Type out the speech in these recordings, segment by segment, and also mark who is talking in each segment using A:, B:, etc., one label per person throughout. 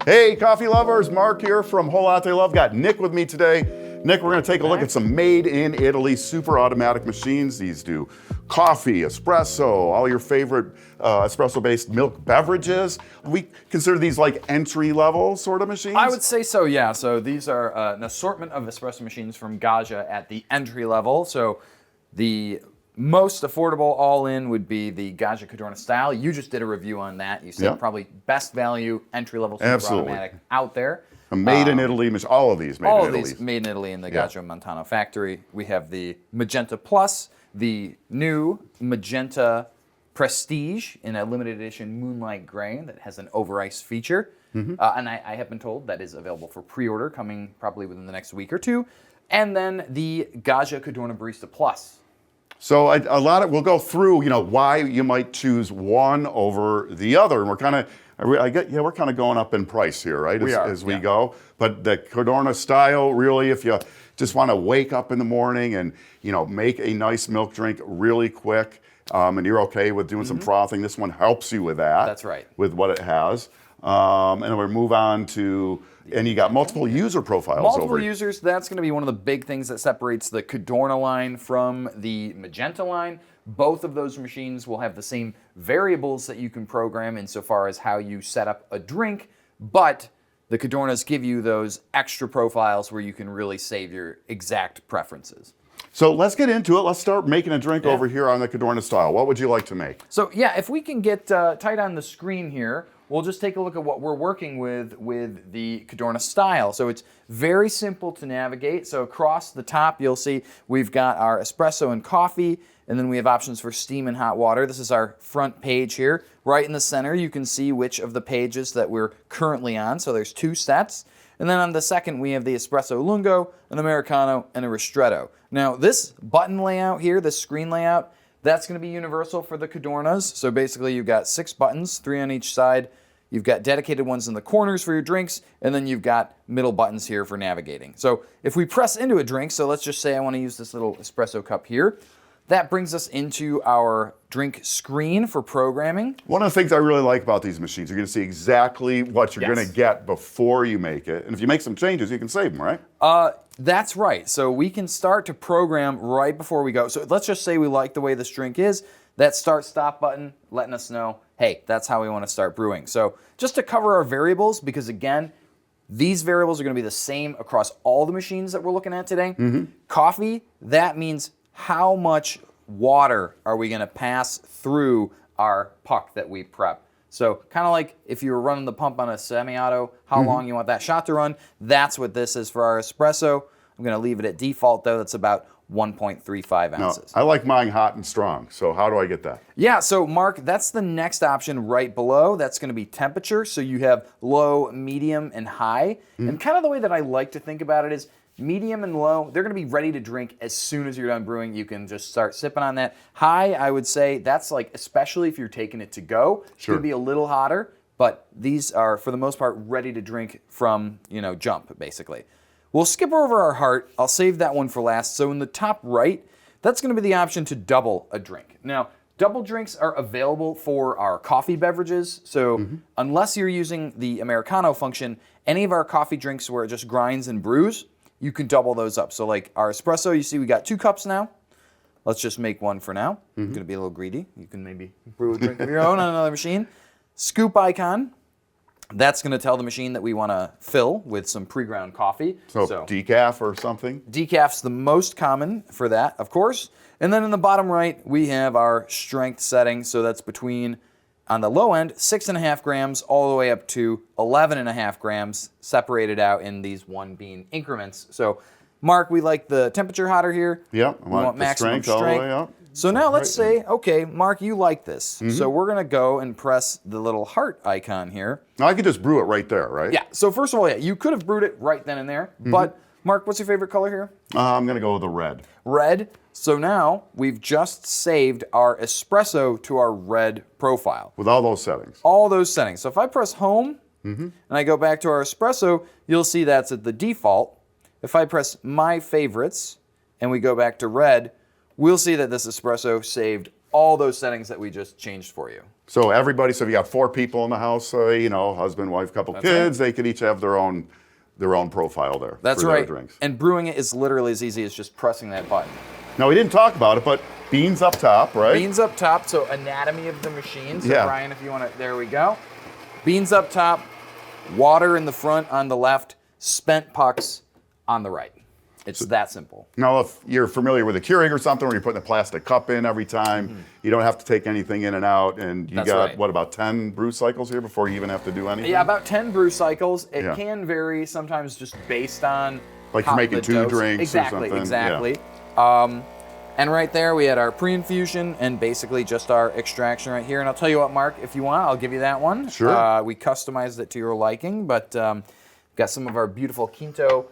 A: Hey, coffee lovers, Mark here from Whole Latte Love. Got Nick with me today. Nick, we're gonna take a look at some made in Italy super automatic machines. These do coffee, espresso, all your favorite espresso-based milk beverages. We consider these like entry-level sort of machines?
B: I would say so, yeah. So these are an assortment of espresso machines from Gaggia at the entry level. So the most affordable all-in would be the Gaggia Cadorna style. You just did a review on that. You said probably best value entry-level super automatic out there.
A: A made in Italy, all of these made in Italy.
B: All of these made in Italy in the Gaggia Montano factory. We have the Magenta Plus, the new Magenta Prestige in a limited edition Moonlight Gray that has an over-ice feature. And I have been told that is available for pre-order coming probably within the next week or two. And then the Gaggia Cadorna Barista Plus.
A: So we'll go through, why you might choose one over the other, and we're kind of going up in price here, right? As we go. But the Cadorna style, really, if you just want to wake up in the morning and make a nice milk drink really quick, and you're okay with doing some frothing, this one helps you with that.
B: That's right.
A: With what it has, and then we move on to. And you got multiple user profiles
B: Multiple users, that's going to be one of the big things that separates the Cadorna line from the Magenta line. Both of those machines will have the same variables that you can program insofar as how you set up a drink, but the Cadornas give you those extra profiles where you can really save your exact preferences.
A: So let's get into it. Let's start making a drink over here on the Cadorna style. What would you like to make?
B: So yeah, if we can get tight on the screen here, we'll just take a look at what we're working with the Cadorna style. So it's very simple to navigate. So across the top, you'll see we've got our espresso and coffee, and then we have options for steam and hot water. This is our front page here. Right in the center, you can see which of the pages that we're currently on. So there's 2 sets. And then on the second, we have the Espresso Lungo, an Americano, and a Ristretto. Now, this button layout here, this screen layout, that's going to be universal for the Cadornas. So basically, you've got 6 buttons, 3 on each side. You've got dedicated ones in the corners for your drinks, and then you've got middle buttons here for navigating. So if we press into a drink, so let's just say I want to use this little espresso cup here, that brings us into our drink screen for programming.
A: One of the things I really like about these machines, you're going to see exactly what you're going to get before you make it. And if you make some changes, you can save them, right?
B: That's right. So we can start to program right before we go. So let's just say we like the way this drink is. That start-stop button letting us know, hey, that's how we want to start brewing. So just to cover our variables, because again, these variables are going to be the same across all the machines that we're looking at today. Coffee, that means how much water are we going to pass through our puck that we prep. So kind of like if you were running the pump on a semi-auto, how long you want that shot to run, that's what this is for our espresso. I'm going to leave it at default, though. That's about 1.35 ounces.
A: I like mine hot and strong, so how do I get that?
B: Yeah, so Mark, that's the next option right below. That's going to be temperature, so you have low, medium, and high. And kind of the way that I like to think about it is medium and low, they're going to be ready to drink as soon as you're done brewing. You can just start sipping on that. High, I would say, that's like, especially if you're taking it to go, it's going to be a little hotter, but these are, for the most part, ready to drink from, jump, basically. We'll skip over our heart. I'll save that one for last. So in the top right, that's going to be the option to double a drink. Now, double drinks are available for our coffee beverages. So unless you're using the Americano function, any of our coffee drinks where it just grinds and brews, you can double those up. So like our espresso, you see we got 2 cups now. Let's just make one for now. I'm going to be a little greedy. You can maybe brew a drink of your own on another machine. Scoop icon. That's going to tell the machine that we want to fill with some pre-ground coffee.
A: So decaf or something?
B: Decaf's the most common for that, of course. And then in the bottom right, we have our strength setting. So that's between, on the low end, 6.5 grams all the way up to 11.5 grams, separated out in these 1 bean increments. So, Mark, we like the temperature hotter here.
A: Yep,
B: we want maximum strength
A: all the way up.
B: So now let's say, okay, Mark, you like this. So we're going to go and press the little heart icon here.
A: Now I could just brew it right there, right?
B: Yeah, so first of all, you could have brewed it right then and there. But, Mark, what's your favorite color here?
A: I'm going to go with the red.
B: Red. So now we've just saved our espresso to our red profile.
A: With all those settings?
B: All those settings. So if I press home and I go back to our espresso, you'll see that's at the default. If I press my favorites and we go back to red, we'll see that this espresso saved all those settings that we just changed for you.
A: So everybody, so if you got 4 people in the house, you know, husband, wife, couple kids, they could each have their own profile there.
B: That's
A: for
B: right.
A: Their drinks.
B: And brewing it is literally as easy as just pressing that button.
A: Now, we didn't talk about it, but beans up top, right?
B: Beans up top, so anatomy of the machine. So
A: yeah.
B: Brian, if you want to, there we go. Beans up top, water in the front on the left, spent pucks on the right. It's that simple.
A: Now, if you're familiar with a Keurig or something where you're putting a plastic cup in every time, you don't have to take anything in and out, and you got, what, about 10 brew cycles here before you even have to do anything?
B: Yeah, about 10 brew cycles. It can vary sometimes just based on
A: like you're making 2 drinks
B: exactly,
A: or something.
B: Exactly. Yeah. And right there we had our pre-infusion and basically just our extraction right here. And I'll tell you what, Mark, if you want, I'll give you that one.
A: Sure.
B: We customized it to your liking, but got some of our beautiful Quinto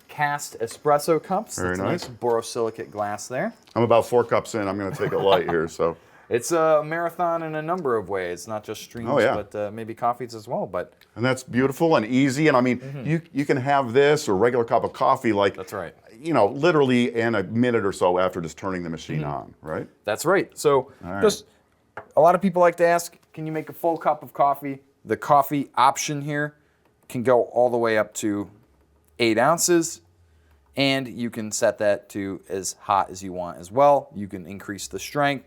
B: cast espresso cups.
A: Very nice.
B: Nice borosilicate glass there.
A: I'm about 4 cups in. I'm going to take it light here. So
B: it's a marathon in a number of ways, not just streams, but maybe coffees as well.
A: And that's beautiful and easy. And I mean, you can have this or a regular cup of coffee, like,
B: that's right.
A: You know, literally in a minute or so after just turning the machine on, right?
B: That's right. So just a lot of people like to ask, can you make a full cup of coffee? The coffee option here can go all the way up to 8 ounces, and you can set that to as hot as you want as well. You can increase the strength.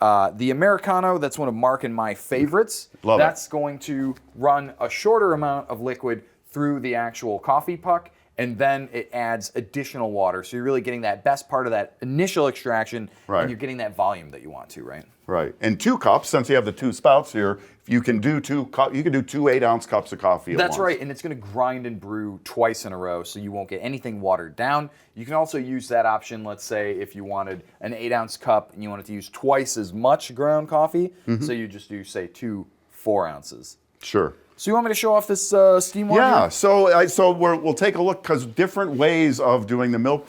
B: The Americano, that's one of Mark and my favorites. That's going to run a shorter amount of liquid through the actual coffee puck, and then it adds additional water. So you're really getting that best part of that initial extraction, and you're getting that volume that you want to, right?
A: Right. And 2 cups, since you have the 2 spouts here, you can do 2 8-ounce cups of coffee at once.
B: That's right, and it's going to grind and brew twice in a row, so you won't get anything watered down. You can also use that option, let's say, if you wanted an 8-ounce cup and you wanted to use twice as much ground coffee, so you just do, say, 2 4-ounces.
A: Sure.
B: So you want me to show off this steam one?
A: Yeah, so we'll take a look, because different ways of doing the milk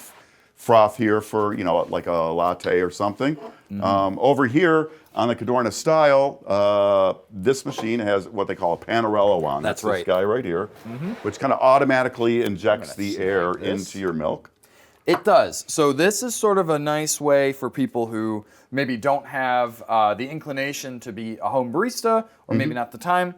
A: froth here for, you know, like a latte or something. Over here on the Cadorna style, this machine has what they call a Panarello wand.
B: That's right.
A: This guy right here, which kind of automatically injects the air into your milk.
B: It does. So this is sort of a nice way for people who maybe don't have the inclination to be a home barista, or maybe not the time,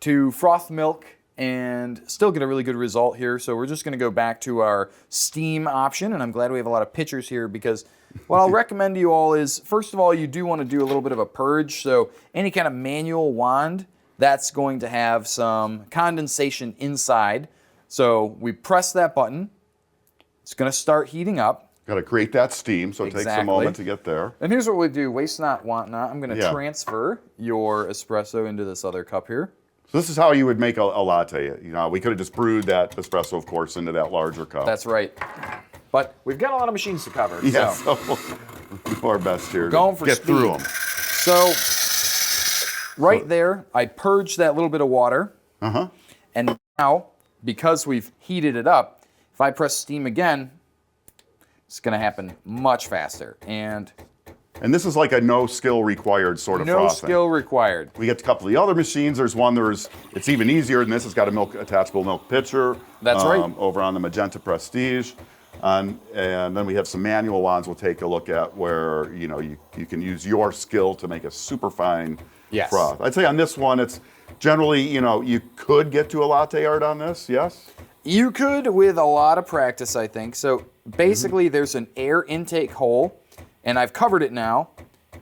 B: to froth milk and still get a really good result here. So we're just going to go back to our steam option, and I'm glad we have a lot of pictures here, because what I'll recommend to you all is, first of all, you do want to do a little bit of a purge. So any kind of manual wand, that's going to have some condensation inside. So we press that button. It's going to start heating up.
A: Got to create that steam, so it takes a moment to get there.
B: And here's what we do, waste not, want not. I'm going to transfer your espresso into this other cup here.
A: So this is how you would make a latte. You know, we could have just brewed that espresso, of course, into that larger cup.
B: That's right. But we've got a lot of machines to cover.
A: Yeah, so we'll do our best here
B: to
A: get through them.
B: So right there, I purged that little bit of water. And now, because we've heated it up, if I press steam again, it's going to happen much faster. And
A: this is like a no skill required sort of frothing.
B: No skill required.
A: We get a couple of the other machines. There's one, it's even easier than this. It's got a attachable milk pitcher.
B: That's right.
A: Over on the Magenta Prestige. And then we have some manual wands we'll take a look at where, you know, you can use your skill to make a super fine froth. I'd say on this one, it's generally, you know, you could get to a latte art on this, yes?
B: You could with a lot of practice, I think. So basically there's an air intake hole, and I've covered it now,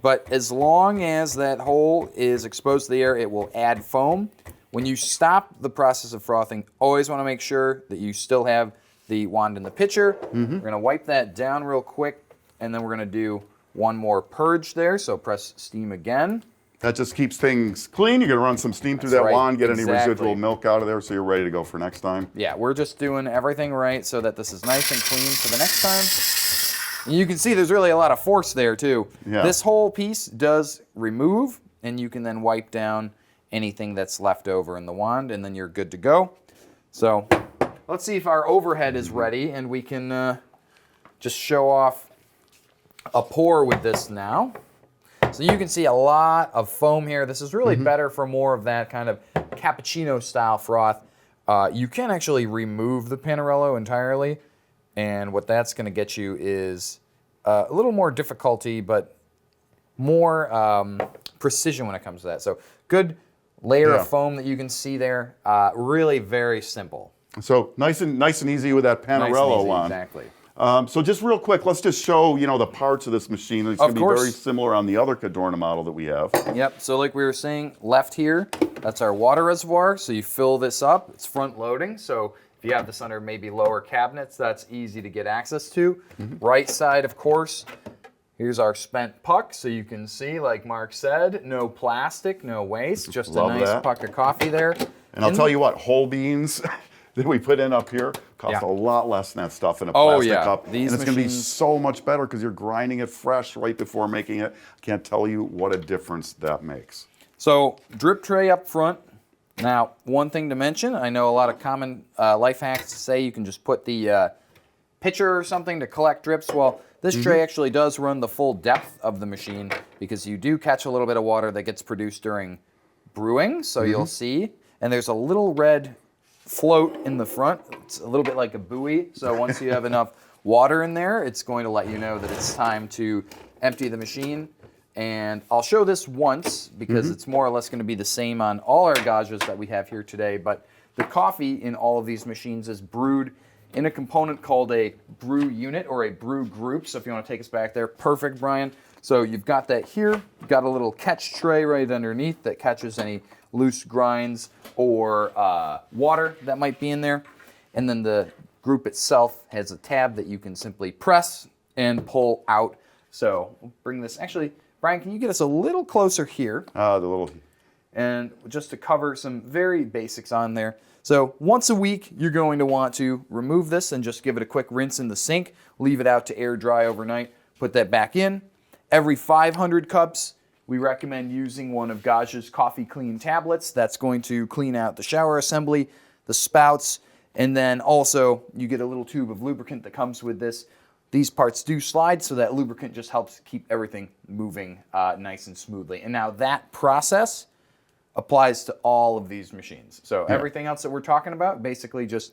B: but as long as that hole is exposed to the air, it will add foam. When you stop the process of frothing, always want to make sure that you still have the wand in the pitcher. We're going to wipe that down real quick, and then we're going to do one more purge there. So press steam again.
A: That just keeps things clean. You're going to run some steam through that wand, get any residual milk out of there, so you're ready to go for next time.
B: Yeah, we're just doing everything right so that this is nice and clean for the next time. And you can see there's really a lot of force there too.
A: Yeah.
B: This whole piece does remove, and you can then wipe down anything that's left over in the wand, and then you're good to go. So let's see if our overhead is ready, and we can just show off a pour with this now. So you can see a lot of foam here. This is really better for more of that kind of cappuccino style froth. You can actually remove the Panarello entirely, and what that's going to get you is a little more difficulty, but more precision when it comes to that. So good layer of foam that you can see there. Really very simple.
A: So nice and easy with that Panarello on.
B: Exactly.
A: So just real quick, let's just show the parts of this machine. It's going to be very similar on the other Cadorna model that we have.
B: Yep. So like we were saying, left here, that's our water reservoir. So you fill this up. It's front loading. So if you have this under maybe lower cabinets, that's easy to get access to. Right side, of course, here's our spent puck. So you can see, like Mark said, no plastic, no waste, just a nice puck of coffee there.
A: And I'll tell you what, whole beans that we put in up here cost a lot less than that stuff in a plastic cup. And it's going to be so much better because you're grinding it fresh right before making it. I can't tell you what a difference that makes.
B: So drip tray up front. Now, one thing to mention, I know a lot of common life hacks say you can just put the pitcher or something to collect drips. Well, this tray actually does run the full depth of the machine because you do catch a little bit of water that gets produced during brewing. So you'll see. And there's a little red float in the front. It's a little bit like a buoy. So once you have enough water in there, it's going to let you know that it's time to empty the machine. And I'll show this once because it's more or less going to be the same on all our Gaggias that we have here today. But the coffee in all of these machines is brewed in a component called a brew unit or a brew group. So if you want to take us back there, perfect, Brian. So you've got that here. You've got a little catch tray right underneath that catches any loose grinds or water that might be in there. And then the group itself has a tab that you can simply press and pull out. So we'll bring this, actually, Brian, can you get us a little closer here? And just to cover some very basics on there. So once a week, you're going to want to remove this and just give it a quick rinse in the sink, leave it out to air dry overnight, put that back in. Every 500 cups, we recommend using one of Gaggia's Coffee Clean tablets. That's going to clean out the shower assembly, the spouts, and then also you get a little tube of lubricant that comes with this. These parts do slide, so that lubricant just helps keep everything moving nice and smoothly. And now that process applies to all of these machines. So everything else that we're talking about, basically just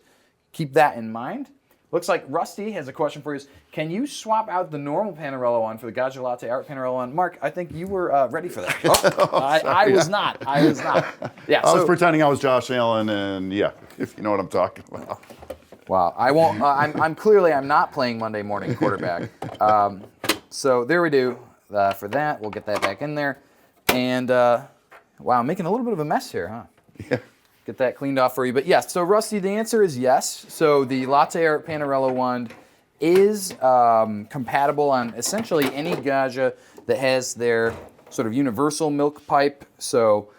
B: keep that in mind. Looks like Rusty has a question for you. Can you swap out the normal Panarello on for the Gaggia Latte Art Panarello on? Mark, I think you were ready for that. I was not. Yeah,
A: I was pretending I was Josh Allen, and if you know what I'm talking about.
B: Wow, I won't. I'm not playing Monday morning quarterback. So there we do for that. We'll get that back in there, and wow, I'm making a little bit of a mess here, huh?
A: Yeah.
B: Get that cleaned off for you. But yes, so Rusty, the answer is yes. So the Latte Art Panarello wand is compatible on essentially any Gaggia that has their sort of universal milk pipe. So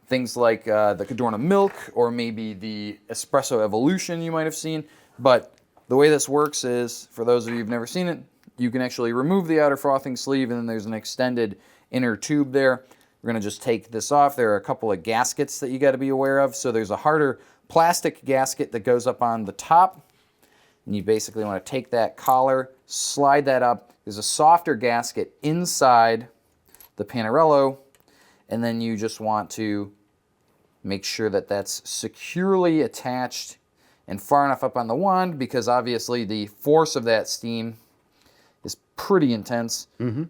B: things like the Cadorna Milk or maybe the Espresso Evolution you might have seen. But the way this works is, for those of you who've never seen it, you can actually remove the outer frothing sleeve and then there's an extended inner tube there. We're going to just take this off. There are a couple of gaskets that you got to be aware of. So there's a harder plastic gasket that goes up on the top. And you basically want to take that collar, slide that up. There's a softer gasket inside the Panarello. And then you just want to make sure that that's securely attached and far enough up on the wand because obviously the force of that steam is pretty intense. And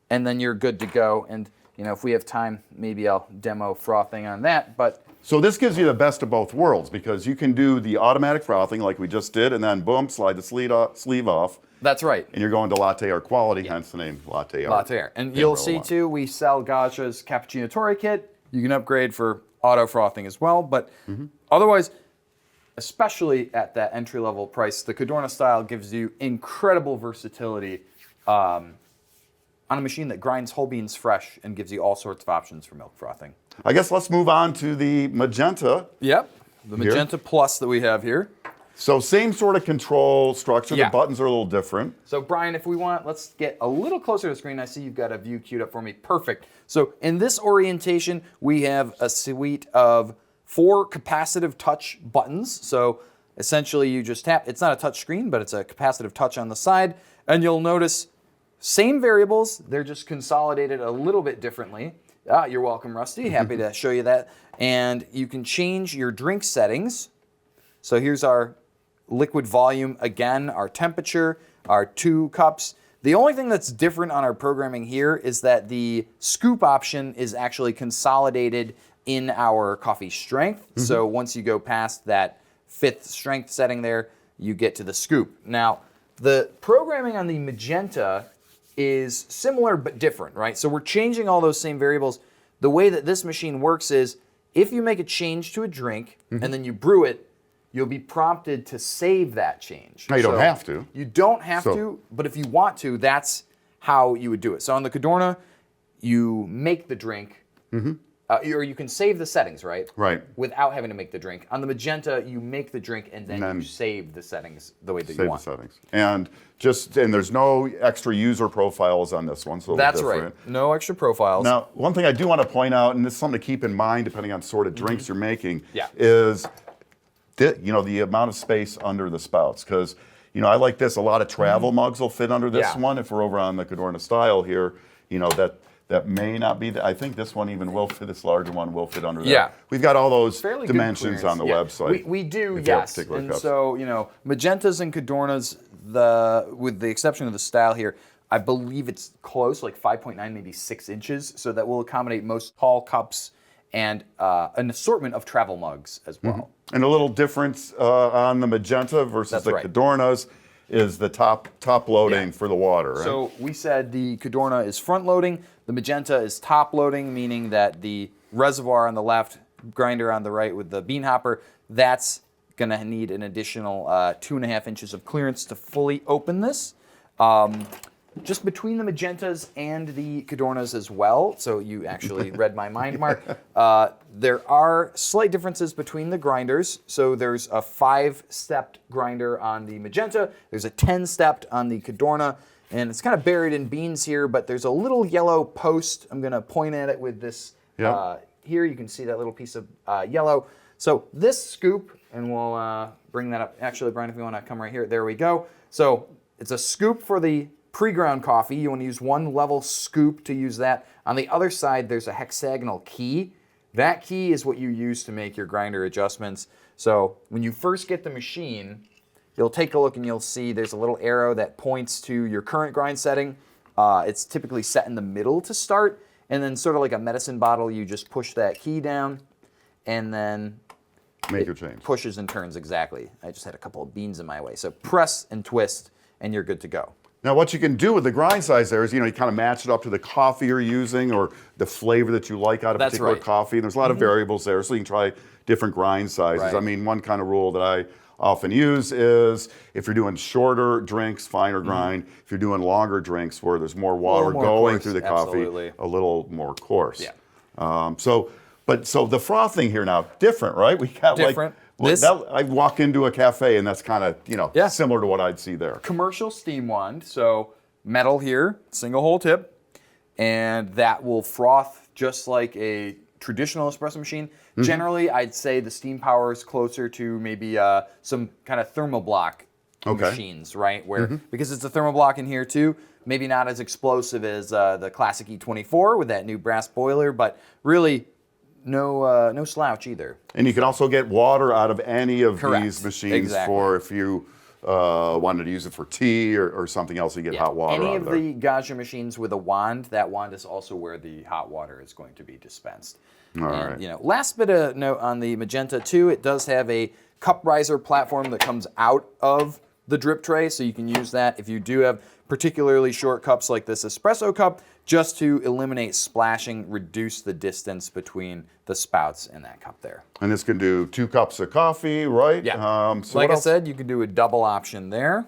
B: then you're good to go. And if we have time, maybe I'll demo frothing on that. But
A: so this gives you the best of both worlds because you can do the automatic frothing like we just did, and then boom, slide the sleeve off.
B: That's right.
A: And you're going to latte art quality, hence the name Latte Art.
B: Latte Art. And you'll see too, we sell Gaggia's Cappuccino Torre kit. You can upgrade for auto frothing as well. But otherwise, especially at that entry-level price, the Cadorna style gives you incredible versatility on a machine that grinds whole beans fresh and gives you all sorts of options for milk frothing.
A: I guess let's move on to the Magenta.
B: Yep, the Magenta Plus that we have here.
A: So same sort of control structure. The buttons are a little different.
B: So Brian, if we want, let's get a little closer to the screen. I see you've got a view queued up for me. Perfect. So in this orientation, we have a suite of 4 capacitive touch buttons. So essentially you just tap. It's not a touch screen, but it's a capacitive touch on the side. And you'll notice same variables, they're just consolidated a little bit differently. You're welcome, Rusty. Happy to show you that. And you can change your drink settings. So here's our liquid volume again, our temperature, our 2 cups. The only thing that's different on our programming here is that the scoop option is actually consolidated in our coffee strength. So once you go past that 5th strength setting there, you get to the scoop. Now, the programming on the Magenta is similar but different, right? So we're changing all those same variables. The way that this machine works is if you make a change to a drink and then you brew it, you'll be prompted to save that change.
A: No, you don't have to.
B: You don't have to, but if you want to, that's how you would do it. So on the Cadorna, you make the drink, or you can save the settings, right?
A: Right.
B: Without having to make the drink. On the Magenta, you make the drink and then you save the settings the way that you want.
A: Save the settings. And there's no extra user profiles on this one, so
B: that's right. No extra profiles.
A: Now, one thing I do want to point out, and this is something to keep in mind depending on sort of drinks you're making, is the amount of space under the spouts. Because, I like this. A lot of travel mugs will fit under this one. If we're over on the Cadorna style here, that may not be. I think this one even will fit. This larger one will fit under that.
B: Yeah.
A: We've got all those
B: Fairly
A: dimensions on the website.
B: We do, yes. And cups. So, Magentas and Cadornas, with the exception of the style here, I believe it's close, like 5.9, maybe 6 inches. So that will accommodate most tall cups and an assortment of travel mugs as well.
A: And a little difference on the Magenta versus the Cadornas is the top loading for the water, right?
B: So we said the Cadorna is front loading, the Magenta is top loading, meaning that the reservoir on the left, grinder on the right with the bean hopper, that's gonna need an additional 2.5 inches of clearance to fully open this. Just between the Magentas and the Cadornas as well, so you actually read my mind, Mark, there are slight differences between the grinders. So there's a 5-stepped grinder on the Magenta, there's a 10-stepped on the Cadorna, and it's kind of buried in beans here, but there's a little yellow post. I'm gonna point at it with this here. You can see that little piece of yellow. So this scoop, and we'll bring that up. Actually, Brian, if you wanna come right here, there we go. So it's a scoop for the pre-ground coffee. You want to use one level scoop to use that. On the other side, there's a hexagonal key. That key is what you use to make your grinder adjustments. So when you first get the machine, you'll take a look and you'll see there's a little arrow that points to your current grind setting. It's typically set in the middle to start, and then sort of like a medicine bottle, you just push that key down, and then
A: make your change.
B: Pushes and turns, exactly. I just had a couple of beans in my way. So press and twist, and you're good to go.
A: Now, what you can do with the grind size there is, you kind of match it up to the coffee you're using or the flavor that you like out of particular coffee. And there's a lot of variables there, so you can try different grind sizes.
B: Right.
A: I mean, one kind of rule that I often use is if you're doing shorter drinks, finer grind. If you're doing longer drinks where there's more water going through the coffee, a little more coarse.
B: Yeah.
A: So the frothing here now, different, right? We got
B: different.
A: I walk into a cafe and that's kind of similar to what I'd see there.
B: Commercial steam wand, so metal here, single hole tip, and that will froth just like a traditional espresso machine. Generally, I'd say the steam power is closer to maybe some kind of thermoblock machines, right? Where because it's a thermoblock in here too, maybe not as explosive as the classic E24 with that new brass boiler, but really no slouch either.
A: And you can also get water out of any of these machines for if you wanted to use it for tea or something else, you get hot water out of there.
B: Any of the Gaggia machines with a wand, that wand is also where the hot water is going to be dispensed.
A: All right.
B: Last bit of note on the Magenta too, it does have a cup riser platform that comes out of the drip tray, so you can use that if you do have particularly short cups like this espresso cup, just to eliminate splashing, reduce the distance between the spouts in that cup there.
A: And this can do 2 cups of coffee, right?
B: Yeah. Like I said, you can do a double option there.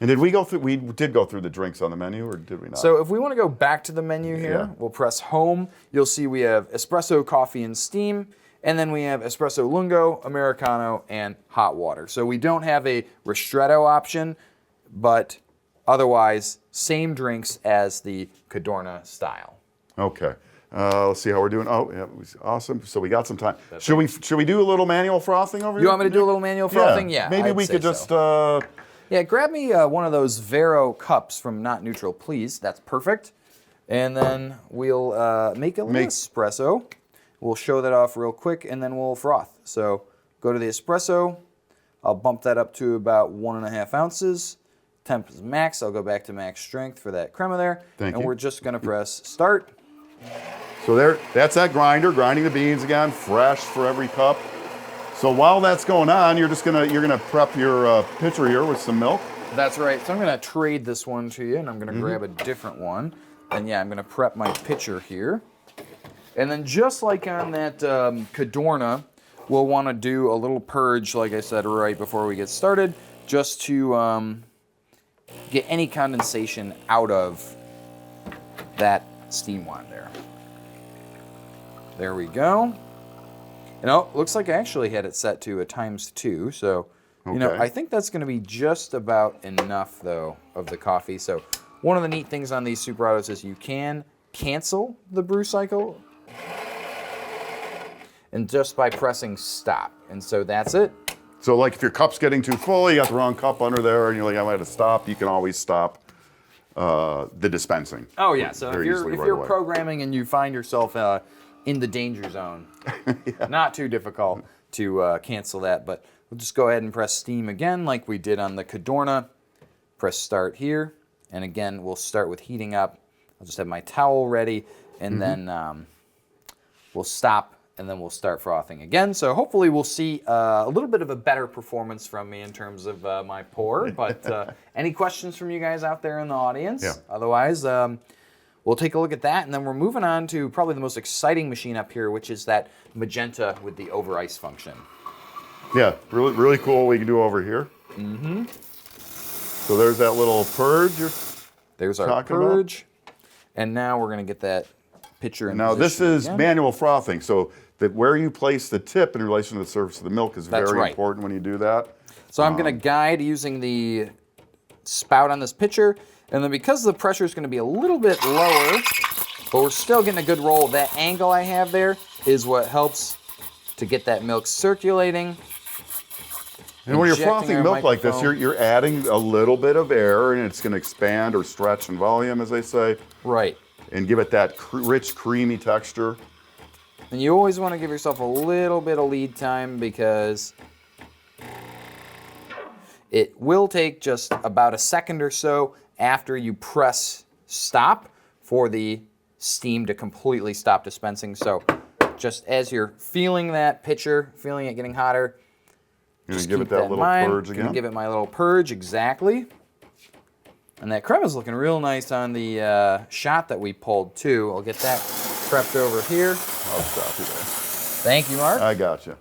A: And did we go through? We did go through the drinks on the menu, or did we not?
B: So if we want to go back to the menu here, we'll press home. You'll see we have espresso, coffee, and steam. And then we have espresso lungo, Americano, and hot water. So we don't have a ristretto option, but otherwise, same drinks as the Cadorna style.
A: Okay. Let's see how we're doing. Oh, yeah, it was awesome. So we got some time. Should we do a little manual frothing over here?
B: You want me to do a little manual frothing? Yeah.
A: Maybe we could just.
B: Yeah, grab me one of those Vero cups from Not Neutral, please. That's perfect. And then we'll make a little espresso. We'll show that off real quick, and then we'll froth. So go to the espresso. I'll bump that up to about 1.5 ounces. temp is max. I'll go back to max strength for that crema there.
A: Thank
B: and
A: you.
B: we're just going to press start.
A: So that's that grinder, grinding the beans again, fresh for every cup. So while that's going on, you're gonna prep your pitcher here with some milk.
B: That's right. So I'm going to trade this one to you, and I'm going to grab a different one. And yeah, I'm going to prep my pitcher here. And then just like on that Cadorna, we'll want to do a little purge, like I said, right before we get started, just to get any condensation out of that steam wand there. There we go. Looks like I actually had it set to a ×2, so I think that's going to be just about enough, though, of the coffee. So one of the neat things on these Super Autos is you can cancel the brew cycle, and just by pressing stop. And so that's it.
A: So like if your cup's getting too full, you got the wrong cup under there, and you're like, I might have to stop. You can always stop the dispensing.
B: Oh yeah. So if you're programming and you find yourself in the danger zone, not too difficult to cancel that. But we'll just go ahead and press steam again, like we did on the Cadorna. Press start here, and again we'll start with heating up. I'll just have my towel ready, and then we'll stop. And then we'll start frothing again. So hopefully we'll see a little bit of a better performance from me in terms of my pour. But any questions from you guys out there in the audience?
A: Yeah.
B: Otherwise, we'll take a look at that. And then we're moving on to probably the most exciting machine up here, which is that Magenta with the over ice function.
A: Yeah, really, really cool what we can do over here. So there's that little purge.
B: There's our purge. And now we're going to get that pitcher in
A: Now this is
B: again.
A: manual frothing, so that where you place the tip in relation to the surface of the milk is very important when you do that.
B: So I'm going to guide using the spout on this pitcher, and then because the pressure is going to be a little bit lower, but we're still getting a good roll, that angle I have there is what helps to get that milk circulating.
A: And when you're frothing milk like this, you're adding a little bit of air, and it's going to expand or stretch in volume, as they say.
B: Right.
A: And give it that rich, creamy texture.
B: And you always want to give yourself a little bit of lead time because it will take just about a second or so after you press stop for the steam to completely stop dispensing. So just as you're feeling that pitcher, feeling it getting hotter,
A: just give it that little purge again.
B: Give it my little purge, exactly. And that crema's looking real nice on the shot that we pulled too. I'll get that prepped over here.
A: I'll stop you there.
B: Thank you, Mark.
A: I got you.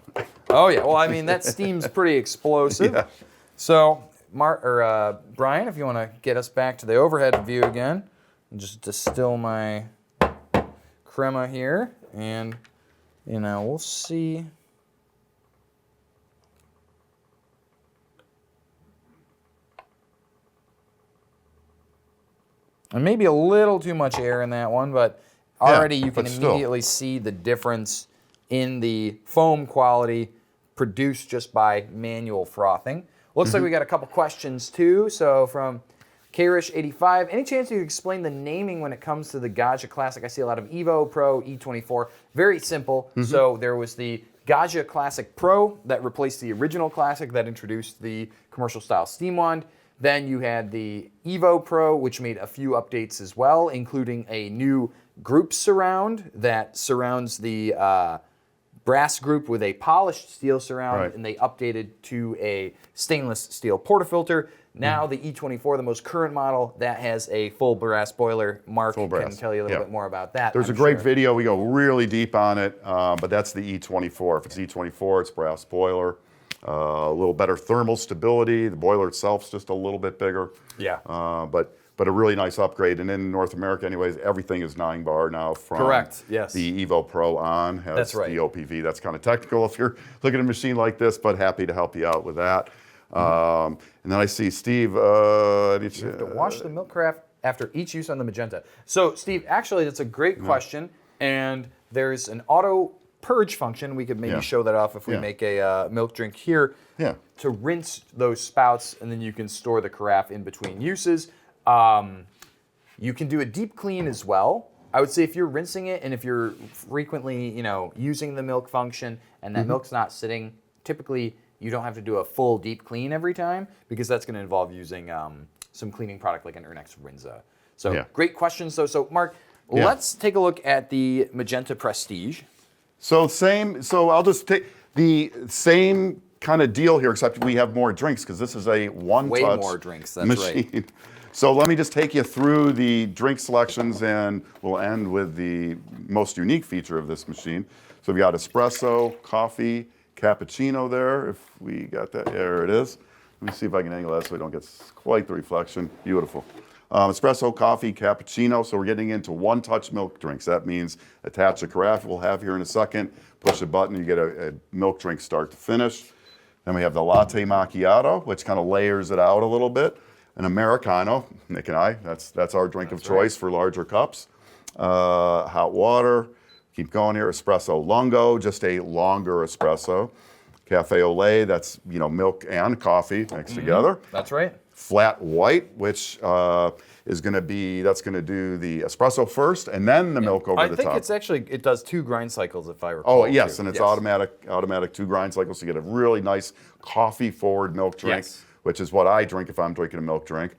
B: Oh yeah, well I mean that steam's pretty explosive.
A: Yeah.
B: So Brian, if you want to get us back to the overhead view again, and just distill my crema here, and we'll see. And maybe a little too much air in that one, but already you can immediately see the difference in the foam quality produced just by manual frothing. Looks like we got a couple questions too. So from Karish85, any chance you could explain the naming when it comes to the Gaggia Classic? I see a lot of Evo, Pro, E24. Very simple. So there was the Gaggia Classic Pro that replaced the original Classic that introduced the commercial style steam wand. Then you had the Evo Pro, which made a few updates as well, including a new group surround that surrounds the brass group with a polished steel surround, and they updated to a stainless steel portafilter. Now the E24, the most current model, that has a full brass boiler. Mark can tell you a little bit more about that.
A: There's a great video. We go really deep on it, but that's the E24. If it's E24, it's brass boiler. A little better thermal stability. The boiler itself's just a little bit bigger.
B: Yeah.
A: But a really nice upgrade. And in North America, anyways, everything is 9 bar now from the Evo Pro on. Has the OPV. That's kind of technical if you're looking at a machine like this, but happy to help you out with that. And then I see Steve.
B: You have to wash the milk carafe after each use on the Magenta. So, Steve, actually, that's a great question. And there's an auto purge function. We could maybe show that off if we make a milk drink here to rinse those spouts, and then you can store the carafe in between uses. You can do a deep clean as well. I would say if you're rinsing it and if you're frequently, using the milk function and that milk's not sitting, typically you don't have to do a full deep clean every time because that's going to involve using some cleaning product like an Ernex Rinza. So
A: Yeah.
B: great questions. So Mark, let's take a look at the Magenta Prestige.
A: So I'll just take the same kind of deal here, except we have more drinks because this is a one-touch
B: Way more drinks, that's
A: machine.
B: right.
A: So let me just take you through the drink selections, and we'll end with the most unique feature of this machine. So we've got espresso, coffee, cappuccino there. If we got that, there it is. Let me see if I can angle that so we don't get quite the reflection. Beautiful. Espresso, coffee, cappuccino. So we're getting into one-touch milk drinks. That means attach a carafe we'll have here in a second, push a button, you get a milk drink start to finish. Then we have the latte macchiato, which kind of layers it out a little bit. An Americano, Nick and I, that's our drink of choice for larger cups. Hot water, keep going here. Espresso lungo, just a longer espresso. Cafe au lait, that's milk and coffee mixed together.
B: That's right.
A: Flat white, which is going to do the espresso first and then the milk over the top.
B: I think it does 2 grind cycles if I recall.
A: Oh yes, and it's automatic 2 grind cycles to get a really nice coffee forward milk drink, which is what I drink if I'm drinking a milk drink.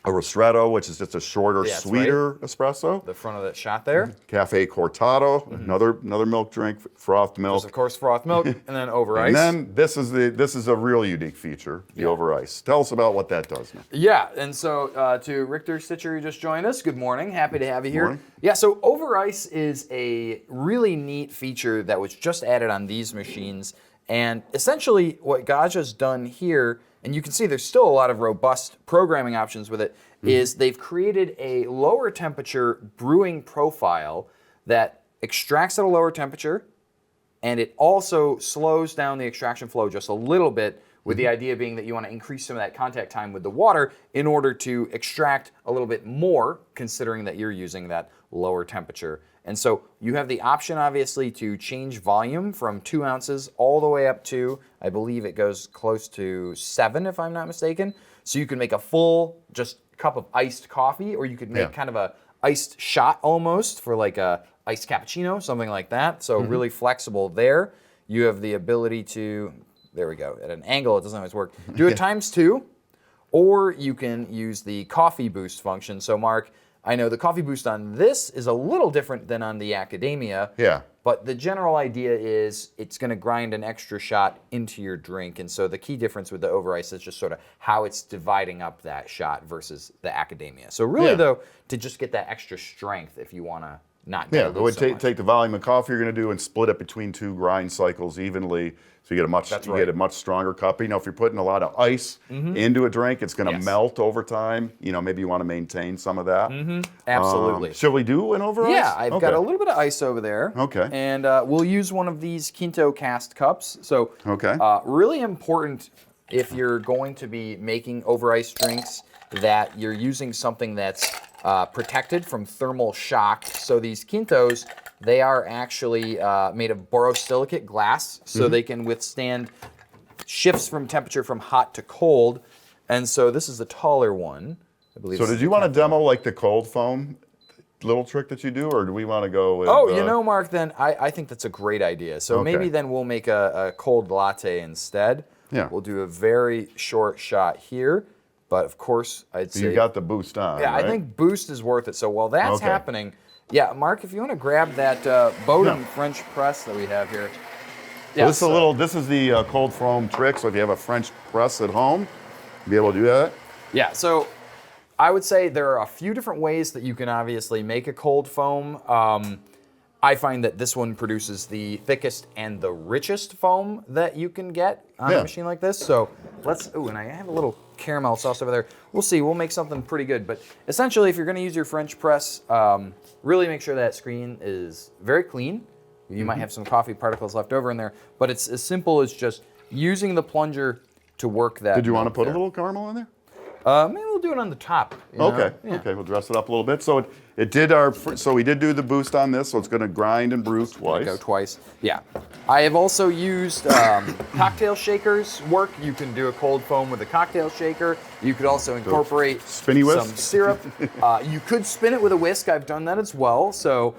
A: A ristretto, which is just a shorter, sweeter espresso.
B: The front of that shot there.
A: Cafe cortado, another milk drink, frothed milk.
B: There's of course frothed milk, and then over ice.
A: And then this is a real unique feature, the over ice. Tell us about what that does, man.
B: Yeah, and so to Richter Stitcher, who just joined us, good morning. Happy to have you here.
A: Morning.
B: Yeah, so over ice is a really neat feature that was just added on these machines. And essentially what Gaggia's done here, and you can see there's still a lot of robust programming options with it, is they've created a lower temperature brewing profile that extracts at a lower temperature, and it also slows down the extraction flow just a little bit, with the idea being that you want to increase some of that contact time with the water in order to extract a little bit more, considering that you're using that lower temperature. And so you have the option, obviously, to change volume from 2 ounces all the way up to, I believe it goes close to 7, if I'm not mistaken. So you can make a full just cup of iced coffee, or you could make kind of a iced shot almost for like a iced cappuccino, something like that. So really flexible there. You have the ability to, there we go, at an angle, it doesn't always work, do it times 2, or you can use the coffee boost function. So Mark, I know the coffee boost on this is a little different than on the Academia.
A: Yeah.
B: But the general idea is it's going to grind an extra shot into your drink. And so the key difference with the over ice is just sort of how it's dividing up that shot versus the Academia. So really, though, to just get that extra strength if you want to not dilute
A: it would
B: so much.
A: take the volume of coffee you're going to do and split it between 2 grind cycles evenly, so you get a much stronger cup. If you're putting a lot of ice into a drink, it's going to melt over time. Maybe you want to maintain some of that.
B: Absolutely.
A: Should we do an over ice?
B: Yeah, I've got a little bit of ice over there.
A: Okay.
B: And we'll use one of these Quinto cast cups. So really important if you're going to be making over ice drinks that you're using something that's protected from thermal shock. So these Quintos, they are actually made of borosilicate glass, so they can withstand shifts from temperature from hot to cold. And so this is the taller one, I believe.
A: So did you want to demo like the cold foam little trick that you do, or do we want to go with...
B: Oh, Mark, then I think that's a great idea. So maybe then we'll make a cold latte instead.
A: Yeah.
B: We'll do a very short shot here. But of course, I'd say...
A: You got the boost on,
B: Yeah,
A: right?
B: I think boost is worth it. So while that's happening, Mark, if you want to grab that Bowden French press that we have here.
A: So this is the cold foam trick. So if you have a French press at home, you'll be able to do that.
B: Yeah, so I would say there are a few different ways that you can obviously make a cold foam. I find that this one produces the thickest and the richest foam that you can get on a machine like this. So and I have a little caramel sauce over there. We'll see, we'll make something pretty good. But essentially, if you're gonna use your French press, really make sure that screen is very clean. You might have some coffee particles left over in there, but it's as simple as just using the plunger to work that.
A: Did you want to put a little caramel in there?
B: Maybe we'll do it on the top.
A: Okay, we'll dress it up a little bit. So we did do the boost on this, so it's going to grind and brew twice.
B: Go twice. Yeah. I have also used cocktail shakers work. You can do a cold foam with a cocktail shaker. You could also incorporate
A: spinny whisk?
B: some syrup. You could spin it with a whisk. I've done that as well. So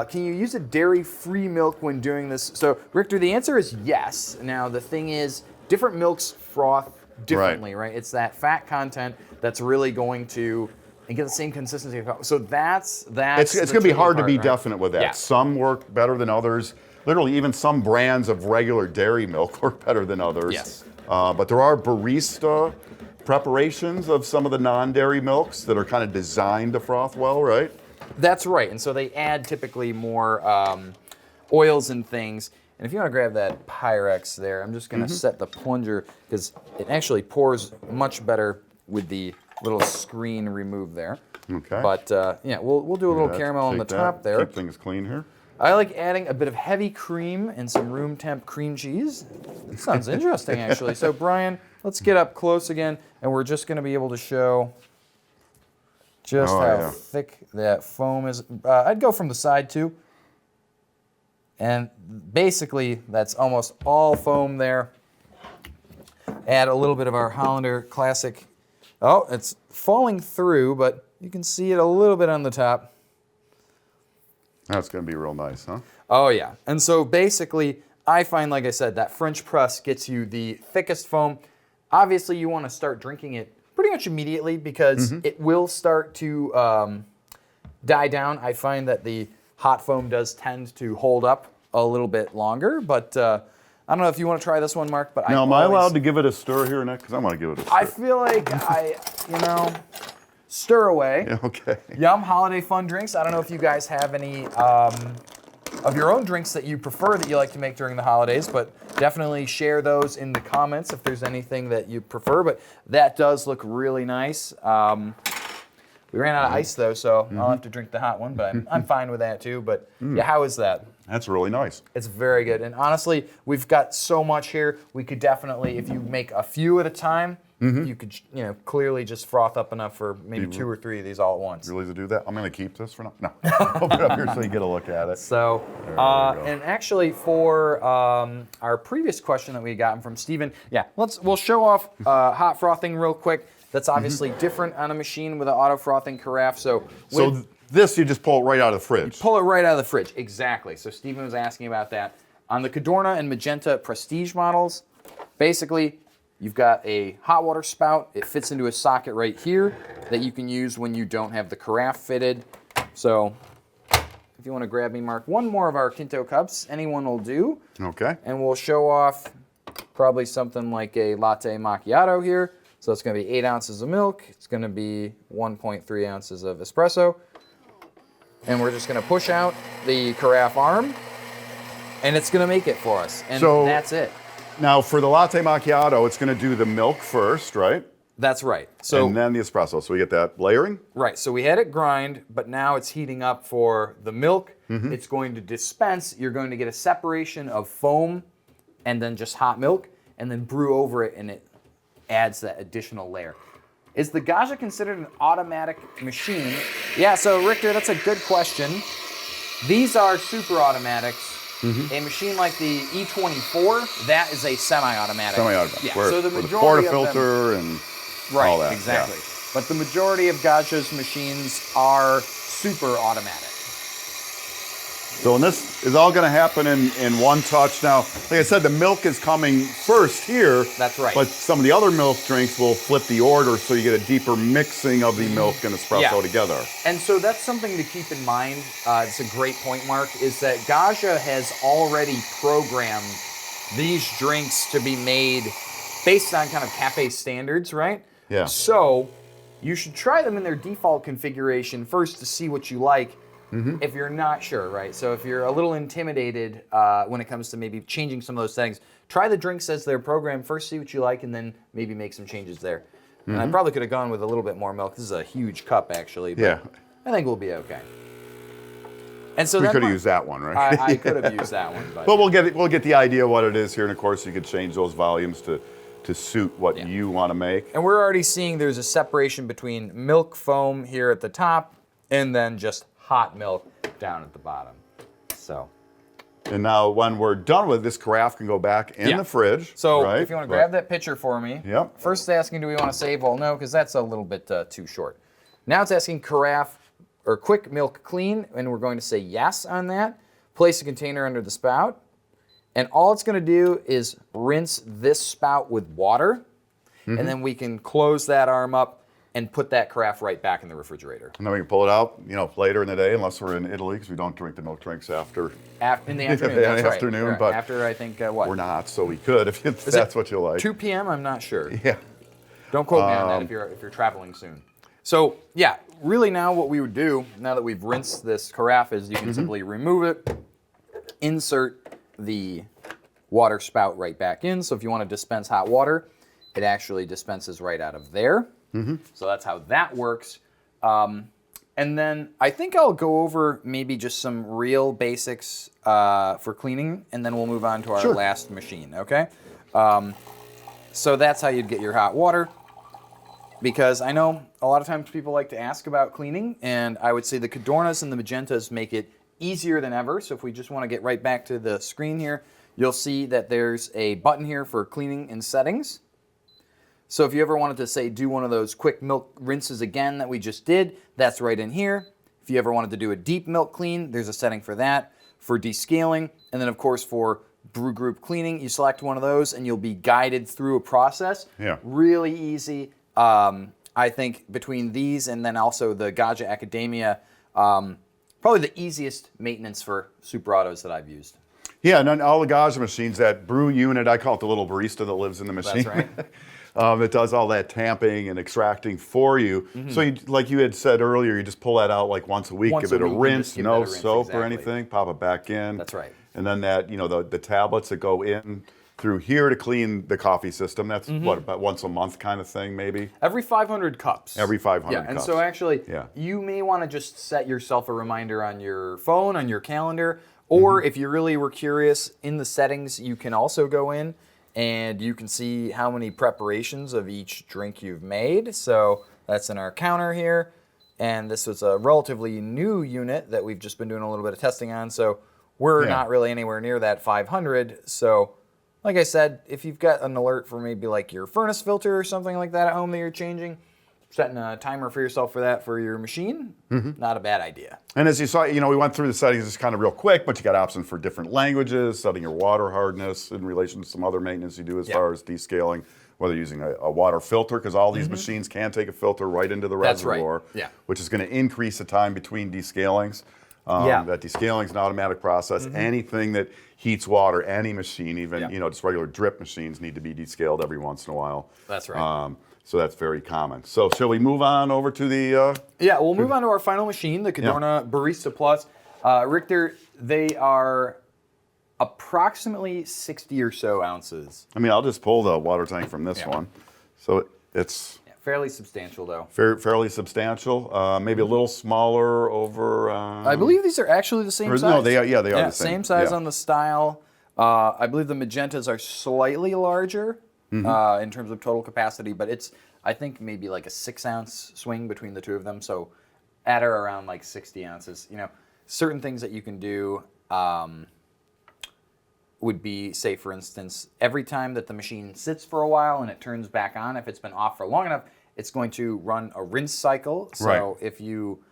B: can you use a dairy-free milk when doing this? So Richter, the answer is yes. Now the thing is, different milks froth differently, right? It's that fat content that's really going to and get the same consistency. So that's
A: it's going to be hard to be
B: right?
A: definite with that.
B: Yeah.
A: Some work better than others. Literally, even some brands of regular dairy milk work better than others.
B: Yes.
A: But there are barista preparations of some of the non-dairy milks that are kind of designed to froth well, right?
B: That's right. And so they add typically more oils and things. And if you want to grab that Pyrex there, I'm just going to set the plunger because it actually pours much better with the little screen removed there.
A: Okay.
B: But yeah, we'll do a little caramel on the top there.
A: Keep things clean here.
B: I like adding a bit of heavy cream and some room temp cream cheese. That sounds interesting, actually. So Brian, let's get up close again, and we're just going to be able to show just how thick that foam is. I'd go from the side too. And basically, that's almost all foam there. Add a little bit of our Hollander Classic. Oh, it's falling through, but you can see it a little bit on the top.
A: That's going to be real nice, huh?
B: Oh, yeah. And so basically, I find, like I said, that French press gets you the thickest foam. Obviously, you want to start drinking it pretty much immediately because it will start to die down. I find that the hot foam does tend to hold up a little bit longer, but I don't know if you want to try this one, Mark. But
A: now, am I allowed to give it a stir here, Nick? Because I want to give it a stir.
B: I feel like stir away.
A: Yeah, okay.
B: Yum, holiday fun drinks. I don't know if you guys have any of your own drinks that you prefer that you like to make during the holidays, but definitely share those in the comments if there's anything that you prefer. But that does look really nice. We ran out of ice though, so I'll have to drink the hot one, but I'm fine with that too. But yeah, how is that?
A: That's really nice.
B: It's very good. And honestly, we've got so much here. We could definitely, if you make a few at a time, you could, clearly just froth up enough for maybe 2 or 3 of these all at once.
A: Really to do that? I'm going to keep this for now. No, I'll put it up here so you get a look at it.
B: So, and actually for our previous question that we had gotten from Steven, we'll show off hot frothing real quick. That's obviously different on a machine with an auto frothing carafe. So
A: this you just pull it right out of the fridge.
B: Pull it right out of the fridge, exactly. So Steven was asking about that. On the Cadorna and Magenta Prestige models, basically you've got a hot water spout. It fits into a socket right here that you can use when you don't have the carafe fitted. So if you want to grab me, Mark, one more of our Kinto cups, anyone will do.
A: Okay.
B: And we'll show off probably something like a latte macchiato here. So it's going to be 8 ounces of milk. It's going to be 1.3 ounces of espresso. And we're just going to push out the carafe arm, and it's going to make it for us. And that's it.
A: Now, for the latte macchiato, it's going to do the milk first, right?
B: That's right. So,
A: and then the espresso. So we get that layering?
B: Right. So we had it grind, but now it's heating up for the milk. It's going to dispense. You're going to get a separation of foam and then just hot milk, and then brew over it, and it adds that additional layer. Is the Gaggia considered an automatic machine? Yeah, so Richter, that's a good question. These are super automatics. A machine like the E24, that is a semi-automatic.
A: Semi-automatic.
B: Yeah,
A: so
B: the
A: of
B: majority
A: portafilter and all that.
B: Exactly.
A: Yeah.
B: But the majority of Gaggia's machines are super automatic.
A: So and this is all going to happen in one touch. Now, like I said, the milk is coming first here.
B: That's right.
A: But some of the other milk drinks will flip the order so you get a deeper mixing of the milk and espresso together.
B: And so that's something to keep in mind. It's a great point, Mark, is that Gaggia has already programmed these drinks to be made based on kind of cafe standards, right?
A: Yeah.
B: So you should try them in their default configuration first to see what you like. If you're not sure, right? So if you're a little intimidated when it comes to maybe changing some of those settings, try the drinks as they're programmed first, see what you like, and then maybe make some changes there. And I probably could have gone with a little bit more milk. This is a huge cup, actually. But I think we'll be okay. And so
A: we could have used that one, right?
B: I could have used that one,
A: but we'll get the idea of what it is here, and of course you could change those volumes to suit what you want to make.
B: And we're already seeing there's a separation between milk foam here at the top, and then just hot milk down at the bottom. So.
A: And now when we're done with this, carafe can go back in the fridge.
B: So
A: right?
B: if you want to grab that pitcher for me.
A: Yep.
B: First it's asking, do we want to save? Well, no, because that's a little bit too short. Now it's asking carafe or quick milk clean, and we're going to say yes on that. Place a container under the spout. And all it's going to do is rinse this spout with water. and then we can close that arm up and put that carafe right back in the refrigerator.
A: And then we can pull it out, later in the day, unless we're in Italy, because we don't drink the milk drinks after.
B: In the afternoon,
A: in
B: that's
A: the
B: right.
A: afternoon,
B: Right.
A: but
B: after, I think, what?
A: We're not, so we could if that's what you like.
B: 2 p.m.? I'm not sure.
A: Yeah.
B: Don't quote me on that if you're traveling soon. So, yeah, really now what we would do, now that we've rinsed this carafe, is you can simply remove it, insert the water spout right back in. So if you want to dispense hot water, it actually dispenses right out of there. So that's how that works. And then I think I'll go over maybe just some real basics for cleaning, and then we'll move on to our last machine, okay? So that's how you'd get your hot water, because I know a lot of times people like to ask about cleaning, and I would say the Cadornas and the Magentas make it easier than ever. So if we just want to get right back to the screen here, you'll see that there's a button here for cleaning and settings. So if you ever wanted to, say, do one of those quick milk rinses again that we just did, that's right in here. If you ever wanted to do a deep milk clean, there's a setting for that. For descaling, and then of course for brew group cleaning, you select one of those and you'll be guided through a process.
A: Yeah.
B: Really easy. I think between these and then also the Gaggia Academia, probably the easiest maintenance for super autos that I've used.
A: Yeah, and then all the Gaggia machines, that brew unit, I call it the little barista that lives in the machine.
B: That's right.
A: It does all that tamping and extracting for you. So like you had said earlier, you just pull that out like once a week, give it a rinse, no soap or anything, pop it back in.
B: That's right.
A: And then that, the tablets that go in through here to clean the coffee system, that's what, about once a month kind of thing maybe?
B: Every 500 cups.
A: Every 500
B: yeah,
A: cups.
B: and so actually, you may want to just set yourself a reminder on your phone, on your calendar, or if you really were curious, in the settings, you can also go in and you can see how many preparations of each drink you've made. So that's in our counter here. And this was a relatively new unit that we've just been doing a little bit of testing on. So we're not really anywhere near that 500. So like I said, if you've got an alert for maybe like your furnace filter or something like that at home that you're changing, setting a timer for yourself for that for your machine, not a bad idea.
A: And as you saw, we went through the settings just kind of real quick, but you got options for different languages, setting your water hardness in relation to some other maintenance you do as far as descaling, whether you're using a water filter, because all these machines can take a filter right into the reservoir, which is going to increase the time between descalings. That descaling is an automatic process. Anything that heats water, any machine, even just regular drip machines, need to be descaled every once in a while.
B: That's right.
A: So that's very common. So shall we move on over to the...
B: Yeah, we'll move on to our final machine, the Cadorna Barista Plus. Richter, they are approximately 60 or so ounces.
A: I mean, I'll just pull the water tank from this one. So it's...
B: fairly substantial, though.
A: Fairly substantial. Maybe a little smaller over...
B: I believe these are actually the same size.
A: No, they are the same.
B: Same size on the style. I believe the Magentas are slightly larger in terms of total capacity, but it's, I think, maybe like a 6-ounce swing between the two of them. So at or around like 60 ounces. Certain things that you can do would be, say, for instance, every time that the machine sits for a while and it turns back on, if it's been off for long enough, it's going to run a rinse cycle. So if you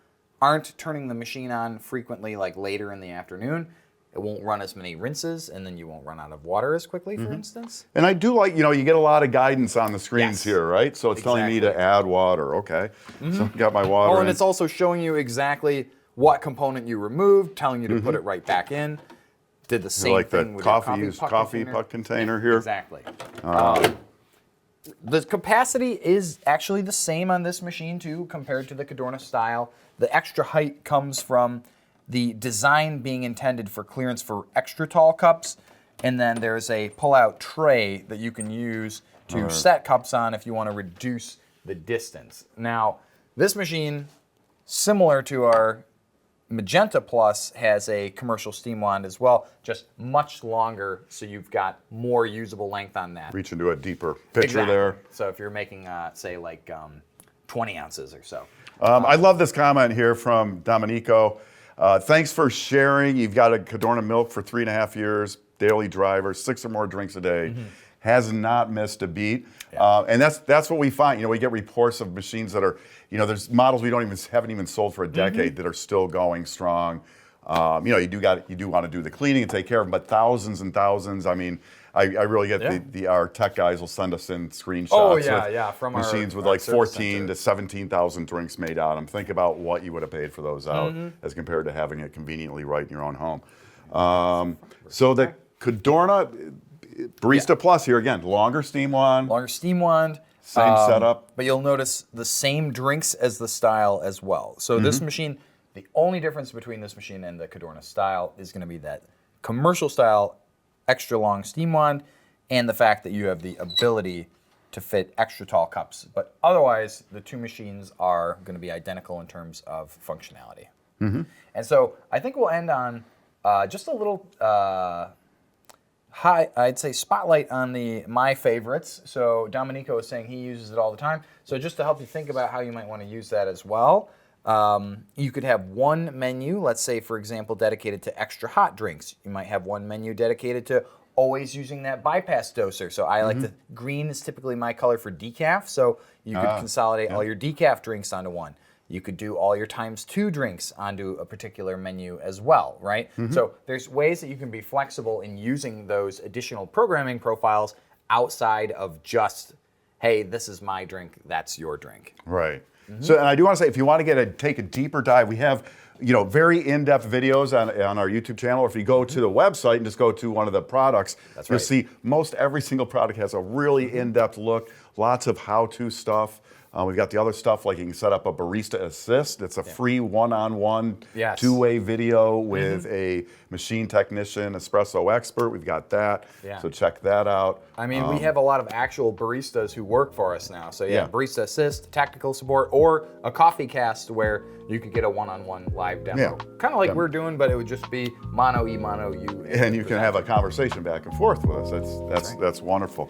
B: aren't turning the machine on frequently, like later in the afternoon, it won't run as many rinses, and then you won't run out of water as quickly, for instance.
A: And I do like, you get a lot of guidance on the screens here, right? So it's telling me to add water. Okay. So I got my water in.
B: And it's also showing you exactly what component you removed, telling you to put it right back in. Did the same thing with your coffee puck
A: container here.
B: Exactly. The capacity is actually the same on this machine too, compared to the Cadorna style. The extra height comes from the design being intended for clearance for extra tall cups, and then there's a pull-out tray that you can use to set cups on if you want to reduce the distance. Now, this machine, similar to our Magenta Plus, has a commercial steam wand as well, just much longer, so you've got more usable length on that.
A: Reach into a deeper pitcher there.
B: So if you're making, say, like 20 ounces or so.
A: I love this comment here from Domenico. Thanks for sharing. You've got a Cadorna milk for 3.5 years, daily driver, 6 or more drinks a day. Has not missed a beat. And that's what we find. We get reports of machines that are, there's models we haven't even sold for a decade that are still going strong. You do want to do the cleaning and take care of them, but thousands and thousands. I mean, I really get our tech guys will send us in screenshots.
B: From
A: machines with
B: our
A: like
B: service
A: 14
B: center.
A: to 17,000 drinks made out of them. Think about what you would have paid for those out as compared to having it conveniently right in your own home. So the Cadorna Barista Plus here again, longer steam wand. Same setup.
B: But you'll notice the same drinks as the style as well. So this machine, the only difference between this machine and the Cadorna style is going to be that commercial style, extra long steam wand, and the fact that you have the ability to fit extra tall cups. But otherwise, the two machines are going to be identical in terms of functionality. And so I think we'll end on just a little I'd say spotlight on my favorites. So Domenico is saying he uses it all the time. So just to help you think about how you might want to use that as well, you could have one menu, let's say for example, dedicated to extra hot drinks. You might have one menu dedicated to always using that bypass doser. So I like green is typically my color for decaf. So you could consolidate all your decaf drinks onto one. You could do all your ×2 drinks onto a particular menu as well, right? So there's ways that you can be flexible in using those additional programming profiles outside of just, hey, this is my drink, that's your drink.
A: Right. So, and I do want to say, if you want to take a deeper dive, we have very in-depth videos on our YouTube channel. Or if you go to the website and just go to one of the products, you'll see most every single product has a really in-depth look, lots of how-to stuff. We've got the other stuff like you can set up a Barista Assist. It's a free one-on-one, two-way video with a machine technician, espresso expert. We've got that, so check that out.
B: I mean, we have a lot of actual baristas who work for us now. So Barista Assist, technical support, or a coffee cast where you could get a one-on-one live demo. Kind of like we're doing, but it would just be mono you.
A: And you can have a conversation back and forth with us. That's wonderful.